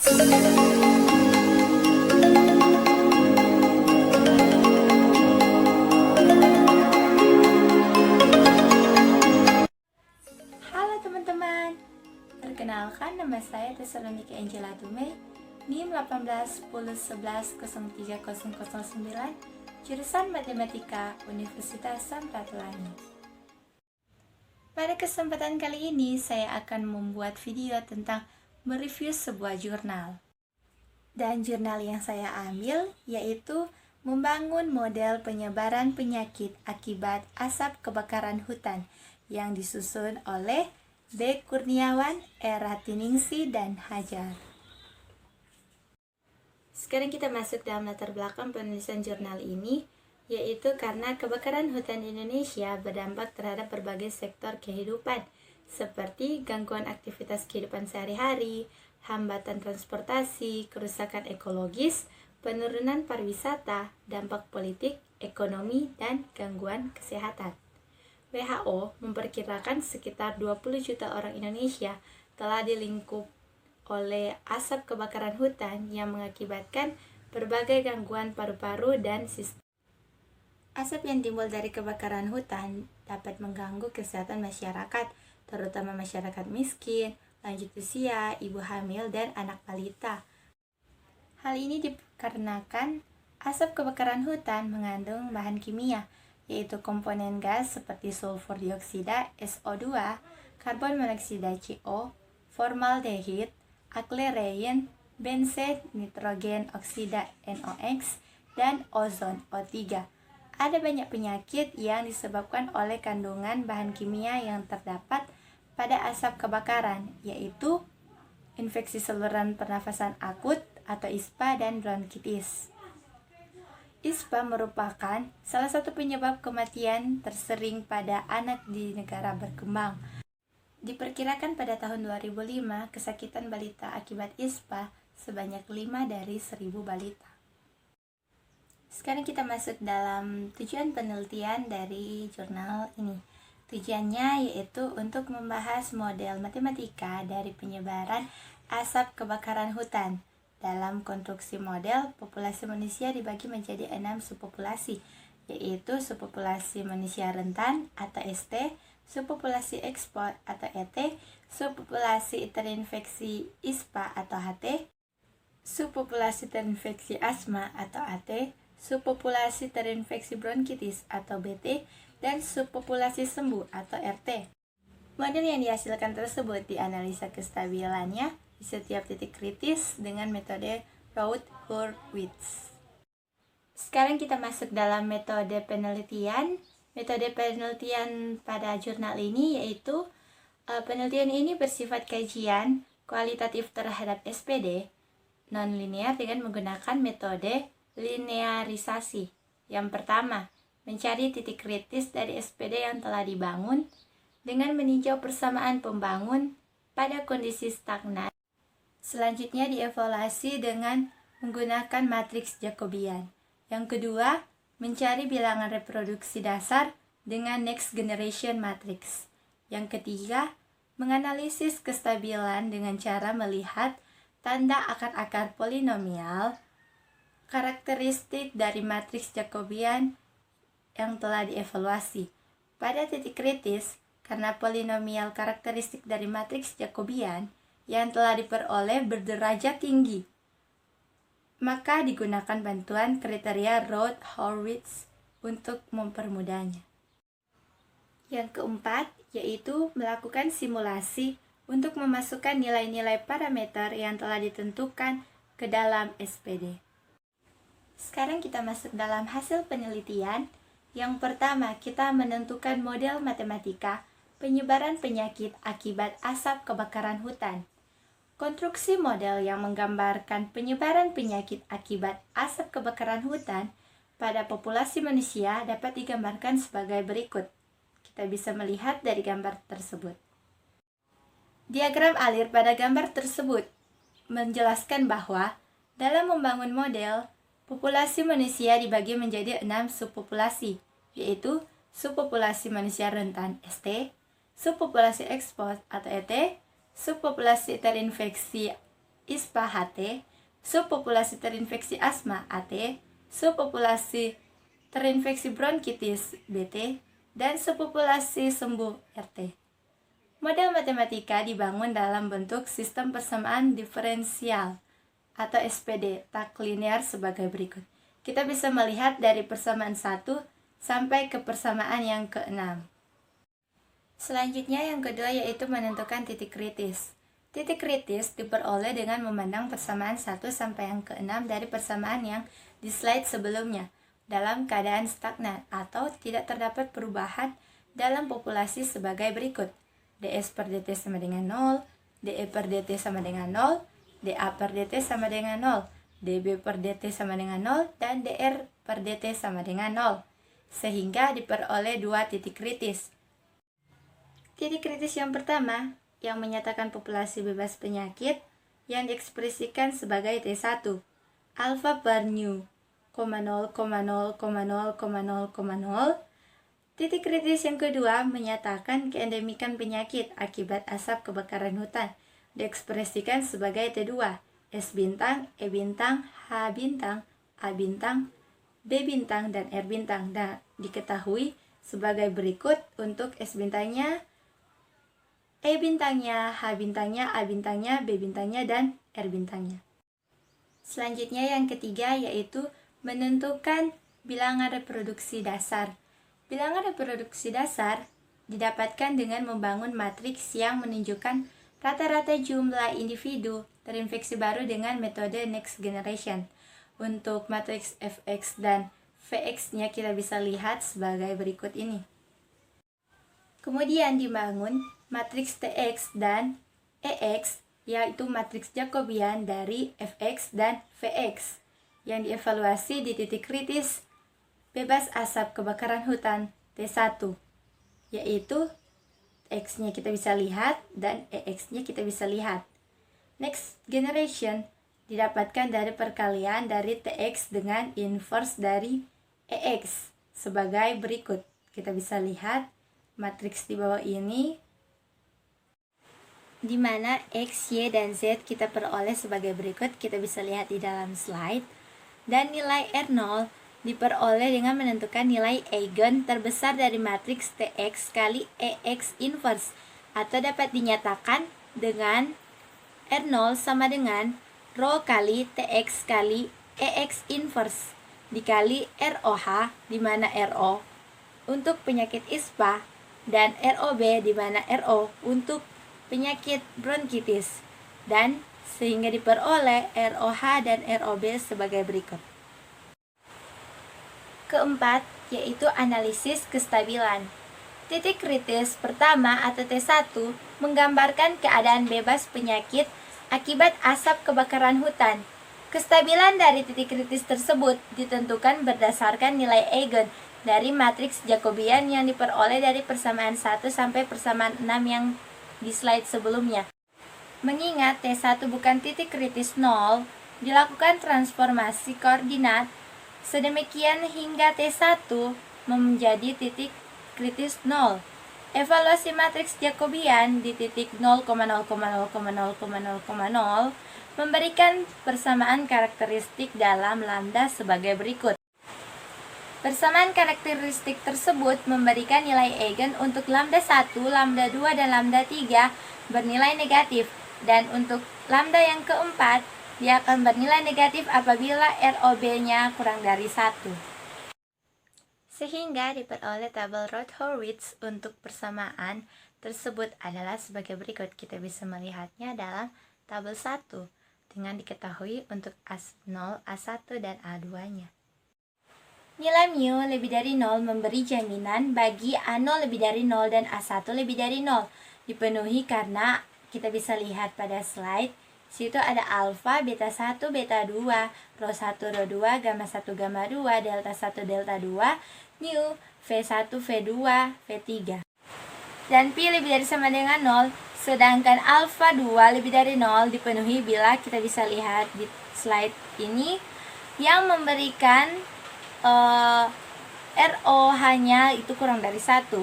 Halo teman-teman, perkenalkan nama saya Tesalonika Angela Dumei, NIM 181011030009, jurusan Matematika, Universitas Samratulangi. Pada kesempatan kali ini, saya akan membuat video tentang mereview sebuah jurnal. Dan jurnal yang saya ambil yaitu Membangun Model Penyebaran Penyakit Akibat Asap Kebakaran Hutan yang disusun oleh B. Kurniawan, E. Ratiningsih, dan Hajar. Sekarang kita masuk dalam latar belakang penulisan jurnal ini, yaitu karena kebakaran hutan di Indonesia berdampak terhadap berbagai sektor kehidupan, seperti gangguan aktivitas kehidupan sehari-hari, hambatan transportasi, kerusakan ekologis, penurunan pariwisata, dampak politik, ekonomi, dan gangguan kesehatan. WHO memperkirakan sekitar 20 juta orang Indonesia telah dilingkup oleh asap kebakaran hutan yang mengakibatkan berbagai gangguan paru-paru dan sistem. Asap yang timbul dari kebakaran hutan dapat mengganggu kesehatan masyarakat, terutama masyarakat miskin, lanjut usia, ibu hamil, dan anak balita. Hal ini dikarenakan asap kebakaran hutan mengandung bahan kimia, yaitu komponen gas seperti sulfur dioksida SO2, karbon monoksida CO, formaldehid, aklerein, benzen, nitrogen oksida NOx, dan ozon O3. Ada banyak penyakit yang disebabkan oleh kandungan bahan kimia yang terdapat pada asap kebakaran, yaitu infeksi saluran pernafasan akut atau ISPA dan bronkitis. ISPA merupakan salah satu penyebab kematian tersering pada anak di negara berkembang. Diperkirakan pada tahun 2005, kesakitan balita akibat ISPA sebanyak 5 dari 1000 balita. Sekarang kita masuk dalam tujuan penelitian dari jurnal ini. Tujuannya yaitu untuk membahas model matematika dari penyebaran asap kebakaran hutan. Dalam konstruksi model, populasi manusia dibagi menjadi 6 subpopulasi, yaitu subpopulasi manusia rentan atau ST, subpopulasi ekspor atau ET, subpopulasi terinfeksi ISPA atau HT, subpopulasi terinfeksi asma atau AT, subpopulasi terinfeksi bronkitis atau BT, dan subpopulasi sembuh atau RT. Model yang dihasilkan tersebut dianalisa kestabilannya di setiap titik kritis dengan metode Routh-Hurwitz. Sekarang kita masuk dalam metode penelitian. Metode penelitian pada jurnal ini yaitu penelitian ini bersifat kajian kualitatif terhadap SPD non-linear dengan menggunakan metode linearisasi. Yang pertama, mencari titik kritis dari SPD yang telah dibangun dengan meninjau persamaan pembangun pada kondisi stagnan. Selanjutnya dievaluasi dengan menggunakan matriks Jacobian. Yang kedua, mencari bilangan reproduksi dasar dengan next generation matrix. Yang ketiga, menganalisis kestabilan dengan cara melihat tanda akar-akar polinomial, karakteristik dari matriks Jacobian yang telah dievaluasi. Pada titik kritis, karena polinomial karakteristik dari matriks Jacobian yang telah diperoleh berderajat tinggi, maka digunakan bantuan kriteria Routh-Hurwitz untuk mempermudahnya. Yang keempat, yaitu melakukan simulasi untuk memasukkan nilai-nilai parameter yang telah ditentukan ke dalam SPD. Sekarang kita masuk dalam hasil penelitian. Yang pertama, kita menentukan model matematika penyebaran penyakit akibat asap kebakaran hutan. Konstruksi model yang menggambarkan penyebaran penyakit akibat asap kebakaran hutan pada populasi manusia dapat digambarkan sebagai berikut. Kita bisa melihat dari gambar tersebut. Diagram alir pada gambar tersebut menjelaskan bahwa dalam membangun model, populasi manusia dibagi menjadi 6 subpopulasi, yaitu subpopulasi manusia rentan ST, subpopulasi ekspos atau ET, subpopulasi terinfeksi ISPA HT, subpopulasi terinfeksi asma AT, subpopulasi terinfeksi bronkitis BT, dan subpopulasi sembuh RT. Model matematika dibangun dalam bentuk sistem persamaan diferensial atau SPD tak linear sebagai berikut. Kita bisa melihat dari persamaan 1 sampai ke persamaan yang ke-6. Selanjutnya yang kedua yaitu menentukan titik kritis. Titik kritis diperoleh dengan memandang persamaan 1 sampai yang ke-6 dari persamaan yang di slide sebelumnya dalam keadaan stagnan atau tidak terdapat perubahan dalam populasi sebagai berikut. DS per DT sama dengan 0, DE per DT sama dengan 0, DA per DT sama dengan 0, DB per DT sama dengan 0, dan DR per DT sama dengan 0. Sehingga diperoleh dua titik kritis. Titik kritis yang pertama, yang menyatakan populasi bebas penyakit, yang diekspresikan sebagai T1, alpha per nu, 0,0,0,0,0,0. Titik kritis yang kedua menyatakan keendemikan penyakit akibat asap kebakaran hutan, diekspresikan sebagai T2, S bintang, E bintang, H bintang, A bintang, B bintang, dan R bintang, dan diketahui sebagai berikut untuk S bintangnya, E bintangnya, H bintangnya, A bintangnya, B bintangnya, dan R bintangnya. Selanjutnya yang ketiga yaitu menentukan bilangan reproduksi dasar. Bilangan reproduksi dasar didapatkan dengan membangun matriks yang menunjukkan rata-rata jumlah individu terinfeksi baru dengan metode next generation. Untuk matriks Fx dan Vx-nya kita bisa lihat sebagai berikut ini. Kemudian dibangun matriks Tx dan Ex, yaitu matriks Jacobian dari Fx dan Vx, yang dievaluasi di titik kritis bebas asap kebakaran hutan T1, yaitu X-nya kita bisa lihat dan EX-nya kita bisa lihat. Next generation didapatkan dari perkalian dari TX dengan inverse dari EX sebagai berikut. Kita bisa lihat matriks di bawah ini, di mana X, Y, dan Z kita peroleh sebagai berikut. Kita bisa lihat di dalam slide. Dan nilai R0 diperoleh dengan menentukan nilai eigen terbesar dari matriks Tx kali Ex inverse, atau dapat dinyatakan dengan R0 sama dengan Rho kali Tx kali Ex inverse dikali ROH, di mana RO untuk penyakit ISPA dan ROB, di mana RO untuk penyakit bronkitis, dan sehingga diperoleh ROH dan ROB sebagai berikut. Keempat, yaitu analisis kestabilan. Titik kritis pertama atau T1 menggambarkan keadaan bebas penyakit akibat asap kebakaran hutan. Kestabilan dari titik kritis tersebut ditentukan berdasarkan nilai eigen dari matriks Jacobian yang diperoleh dari persamaan 1 sampai persamaan 6 yang di slide sebelumnya. Mengingat T1 bukan titik kritis 0, dilakukan transformasi koordinat sedemikian hingga T1 menjadi titik kritis 0. Evaluasi matriks Jacobian di titik 0,0,0,0,0,0 memberikan persamaan karakteristik dalam lambda sebagai berikut. Persamaan karakteristik tersebut memberikan nilai eigen untuk lambda 1, lambda 2, dan lambda 3 bernilai negatif, dan untuk lambda yang keempat dia akan bernilai negatif apabila ROB-nya kurang dari 1. Sehingga diperoleh tabel Roth-Horowitz untuk persamaan tersebut adalah sebagai berikut. Kita bisa melihatnya dalam tabel 1 dengan diketahui untuk A0, A1, dan A2-nya. Nilai mu lebih dari 0 memberi jaminan bagi A0 lebih dari 0 dan A1 lebih dari 0. Dipenuhi karena kita bisa lihat pada slide, situ ada alfa, beta 1, beta 2, rho 1, rho 2, gamma 1, gamma 2, delta 1, delta 2, nu, V1, V2, V3. Dan pi lebih dari sama dengan 0, sedangkan alfa 2 lebih dari 0 dipenuhi bila kita bisa lihat di slide ini yang memberikan ROH-nya itu kurang dari 1.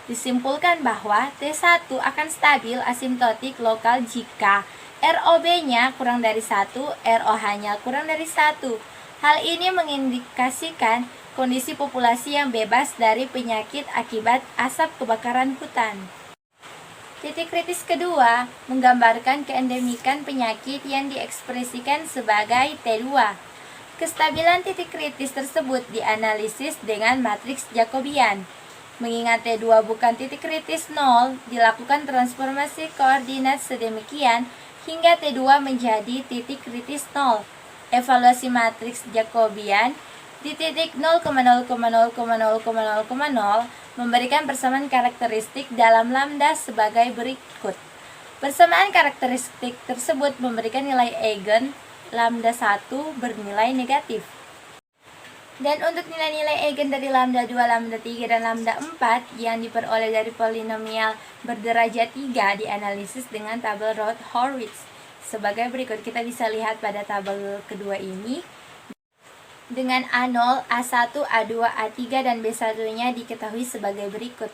Disimpulkan bahwa T1 akan stabil asimptotik lokal jika ROB-nya kurang dari 1, ROH-nya kurang dari 1. Hal ini mengindikasikan kondisi populasi yang bebas dari penyakit akibat asap kebakaran hutan. Titik kritis kedua menggambarkan keendemikan penyakit yang diekspresikan sebagai T2. Kestabilan titik kritis tersebut dianalisis dengan matriks Jacobian. Mengingat T2 bukan titik kritis 0, dilakukan transformasi koordinat sedemikian hingga T2 menjadi titik kritis 0. Evaluasi matriks Jacobian di titik 0,0,0,0,0,0 memberikan persamaan karakteristik dalam lambda sebagai berikut. Persamaan karakteristik tersebut memberikan nilai eigen lambda 1 bernilai negatif. Dan untuk nilai-nilai eigen dari lambda 2, lambda 3, dan lambda 4 yang diperoleh dari polinomial berderajat 3 dianalisis dengan tabel Routh-Horowitz. Sebagai berikut, kita bisa lihat pada tabel kedua ini. Dengan A0, A1, A2, A3, dan B1-nya diketahui sebagai berikut.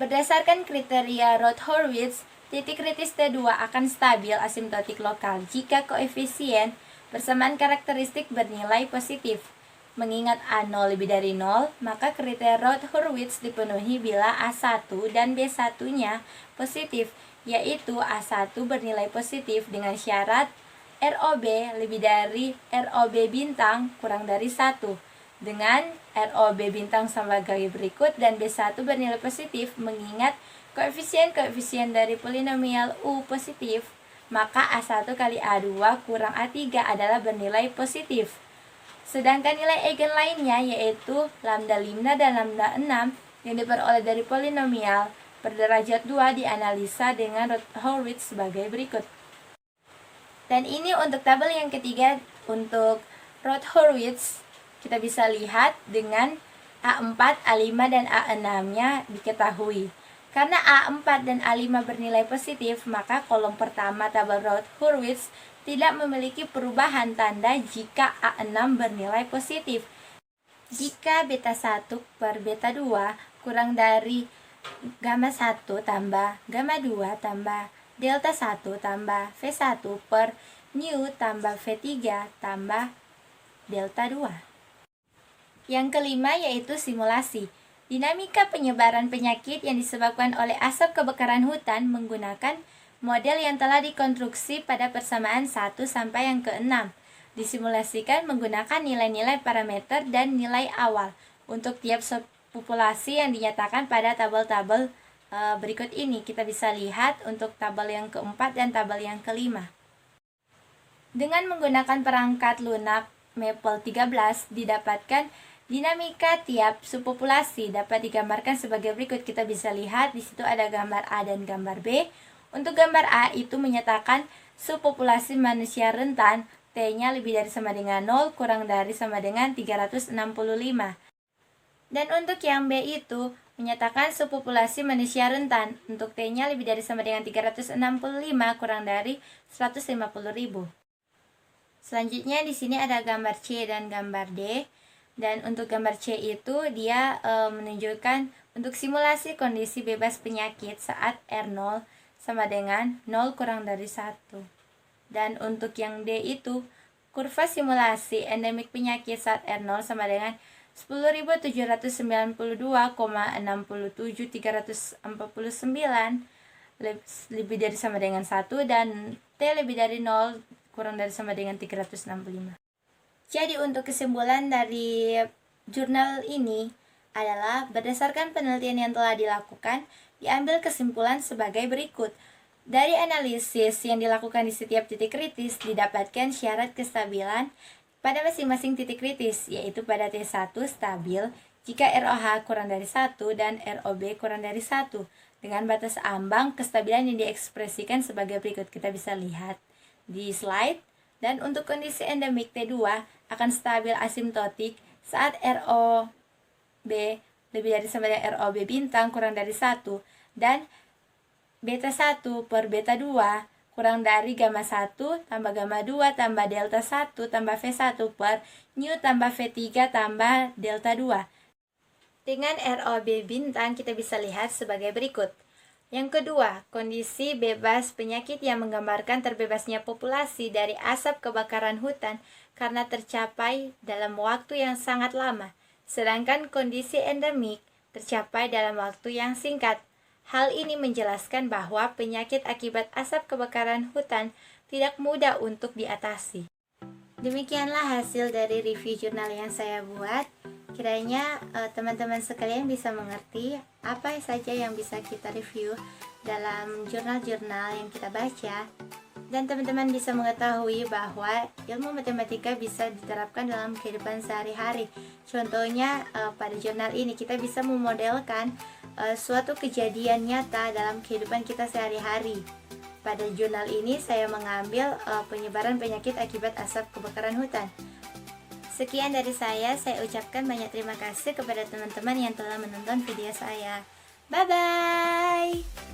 Berdasarkan kriteria Routh-Horowitz, titik kritis T2 akan stabil asimptotik lokal jika koefisien persamaan karakteristik bernilai positif. Mengingat A0 lebih dari 0, maka kriteria Routh-Horowitz dipenuhi bila A1 dan B1-nya positif, yaitu A1 bernilai positif dengan syarat ROB lebih dari ROB bintang kurang dari 1, dengan ROB bintang sebagai berikut dan B1 bernilai positif mengingat koefisien-koefisien dari polinomial U positif, maka A1 kali A2 kurang A3 adalah bernilai positif. Sedangkan nilai eigen lainnya yaitu lambda 5 dan lambda 6 yang diperoleh dari polinomial berderajat 2 dianalisa dengan Routh-Horowitz sebagai berikut. Dan ini untuk tabel yang ketiga untuk Routh-Horowitz, kita bisa lihat dengan A4, A5, dan A6-nya diketahui. Karena A4 dan A5 bernilai positif, maka kolom pertama tabel Routh-Horowitz tidak memiliki perubahan tanda jika A6 bernilai positif. Jika beta 1 per beta 2 kurang dari gamma 1 tambah gamma 2 tambah delta 1 tambah V1 per nu tambah V3 tambah delta 2. Yang kelima yaitu simulasi. Dinamika penyebaran penyakit yang disebabkan oleh asap kebakaran hutan menggunakan model yang telah dikonstruksi pada persamaan 1 sampai yang ke-6. Disimulasikan menggunakan nilai-nilai parameter dan nilai awal untuk tiap populasi yang dinyatakan pada tabel-tabel berikut ini. Kita bisa lihat untuk tabel yang keempat dan tabel yang kelima. Dengan menggunakan perangkat lunak Maple 13 didapatkan dinamika tiap subpopulasi dapat digambarkan sebagai berikut. Kita bisa lihat di situ ada gambar A dan gambar B. Untuk gambar A itu menyatakan subpopulasi manusia rentan T-nya lebih dari sama dengan 0 kurang dari sama dengan 365. Dan untuk yang B itu menyatakan subpopulasi manusia rentan untuk T-nya lebih dari sama dengan 365 kurang dari 150.000. Selanjutnya di sini ada gambar C dan gambar D. Dan untuk gambar C itu dia menunjukkan untuk simulasi kondisi bebas penyakit saat R0 sama dengan 0 kurang dari 1. Dan untuk yang D itu kurva simulasi endemik penyakit saat R0 sama dengan 10.792,67349 lebih dari sama dengan 1 dan T lebih dari 0 kurang dari sama dengan 365. Jadi untuk kesimpulan dari jurnal ini adalah berdasarkan penelitian yang telah dilakukan, diambil kesimpulan sebagai berikut. Dari analisis yang dilakukan di setiap titik kritis, didapatkan syarat kestabilan pada masing-masing titik kritis, yaitu pada T1 stabil jika ROH kurang dari 1 dan ROB kurang dari 1, dengan batas ambang kestabilan yang diekspresikan sebagai berikut. Kita bisa lihat di slide. Dan untuk kondisi endemik T2 akan stabil asimptotik saat ROB lebih dari sama dengan ROB bintang kurang dari 1 dan beta 1 per beta 2 kurang dari gamma 1 tambah gamma 2 tambah delta 1 tambah V1 per nu tambah V3 tambah delta 2. Dengan ROB bintang kita bisa lihat sebagai berikut. Yang kedua, kondisi bebas penyakit yang menggambarkan terbebasnya populasi dari asap kebakaran hutan karena tercapai dalam waktu yang sangat lama, sedangkan kondisi endemik tercapai dalam waktu yang singkat. Hal ini menjelaskan bahwa penyakit akibat asap kebakaran hutan tidak mudah untuk diatasi. Demikianlah hasil dari review jurnal yang saya buat. Kiranya teman-teman sekalian bisa mengerti apa saja yang bisa kita review dalam jurnal-jurnal yang kita baca, dan teman-teman bisa mengetahui bahwa ilmu matematika bisa diterapkan dalam kehidupan sehari-hari. Contohnya pada jurnal ini kita bisa memodelkan suatu kejadian nyata dalam kehidupan kita sehari-hari. Pada jurnal ini saya mengambil penyebaran penyakit akibat asap kebakaran hutan. Sekian dari saya ucapkan banyak terima kasih kepada teman-teman yang telah menonton video saya. Bye-bye!